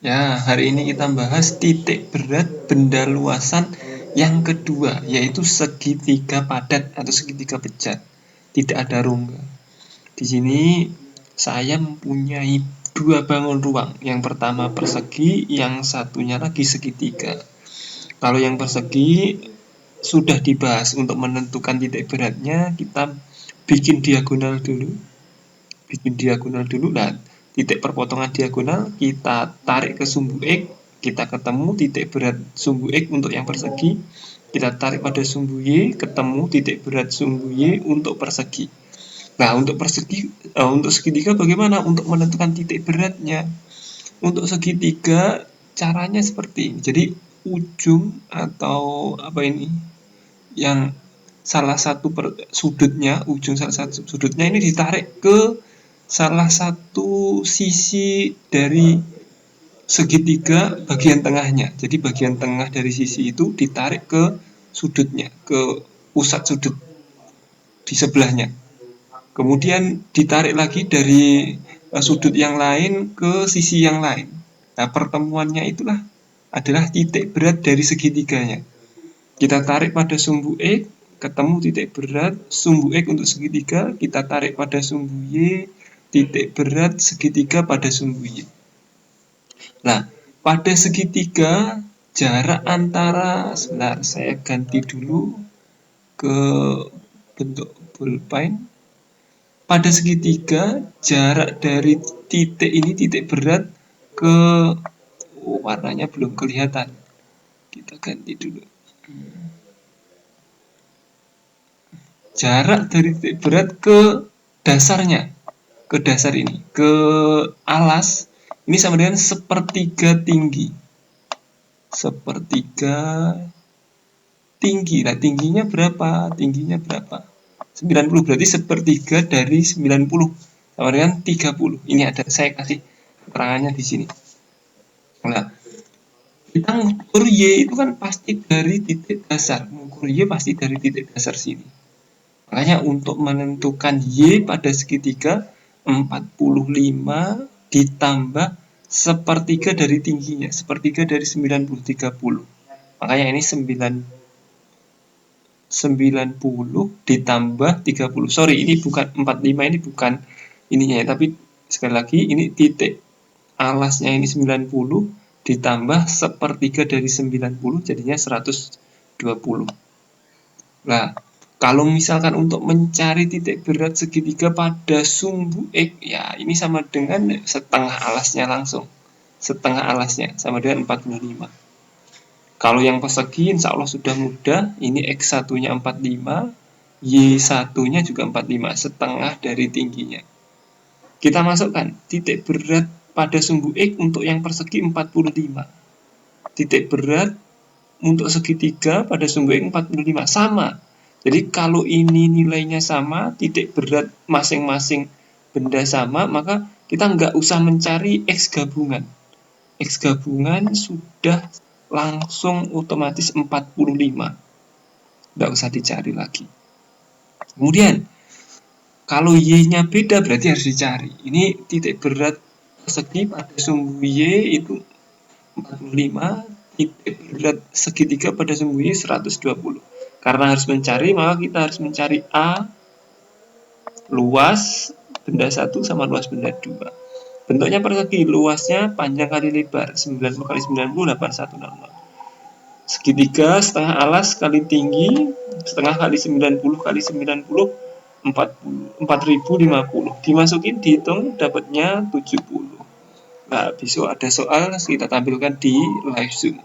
Ya, hari ini kita bahas titik berat benda luasan yang kedua, yaitu segitiga padat atau segitiga pejat. Tidak ada rongga. Di sini saya mempunyai dua bangun ruang. Yang pertama persegi, yang satunya lagi segitiga. Kalau yang persegi sudah dibahas, untuk menentukan titik beratnya kita bikin diagonal dulu. Nah, titik perpotongan diagonal kita tarik ke sumbu X, kita ketemu titik berat sumbu X untuk yang persegi, kita tarik pada sumbu Y, ketemu titik berat sumbu Y untuk persegi. Nah, untuk segitiga bagaimana untuk menentukan titik beratnya? Untuk segitiga caranya seperti ini. Jadi ujung atau apa ini, yang salah satu sudutnya, ujung salah satu sudutnya ini ditarik ke salah satu sisi dari segitiga bagian tengahnya. Jadi bagian tengah dari sisi itu ditarik ke sudutnya, ke pusat sudut di sebelahnya. Kemudian ditarik lagi dari sudut yang lain ke sisi yang lain. Nah, pertemuannya itulah adalah titik berat dari segitiganya. Kita tarik pada sumbu X, ketemu titik berat sumbu X untuk segitiga, kita tarik pada sumbu Y, titik berat segitiga pada sumbu Y. Nah, pada segitiga jarak antara, sebentar saya ganti dulu ke bentuk pulpen. Pada segitiga jarak dari titik ini, titik berat ke warnanya belum kelihatan. Kita ganti dulu. Jarak dari titik berat ke dasarnya, ke dasar ini, ke alas ini sama dengan sepertiga tinggi. Sepertiga tinggi. Nah, tingginya berapa? 90, berarti sepertiga dari 90 sama dengan 30. Ini ada, saya kasih keterangannya di sini. Nah, kita mengukur Y itu kan pasti dari titik dasar. Mengukur Y pasti dari titik dasar sini. Makanya untuk menentukan Y pada segitiga 45 ditambah sepertiga dari tingginya, sepertiga dari 90, 30. Makanya ini 90 ditambah 30. Sorry, ini bukan 45, ini bukan ininya ya, tapi sekali lagi ini titik alasnya ini 90 ditambah sepertiga dari 90 jadinya 120. Nah, kalau misalkan untuk mencari titik berat segitiga pada sumbu X, ya ini sama dengan setengah alasnya langsung. Setengah alasnya sama dengan 45. Kalau yang persegi insya Allah sudah mudah. Ini X1-nya 45, Y1-nya juga 45, setengah dari tingginya. Kita masukkan titik berat pada sumbu X untuk yang persegi 45. Titik berat untuk segitiga pada sumbu X 45, sama. Jadi kalau ini nilainya sama, titik berat masing-masing benda sama, maka kita nggak usah mencari X gabungan. X gabungan sudah langsung otomatis 45. Nggak usah dicari lagi. Kemudian, kalau Y-nya beda berarti harus dicari. Ini titik berat persegi pada sumbu Y itu 45, titik berat segitiga pada sumbu Y 120. Karena harus mencari, maka kita harus mencari A, luas benda 1 sama luas benda 2. Bentuknya persegi, luasnya panjang kali lebar, 90 kali 90, 8100. Segitiga setengah alas kali tinggi, setengah kali 90 kali 90, 4050. Dimasukin, dihitung, dapatnya 70. Nah, besok ada soal kita tampilkan di live Zoom.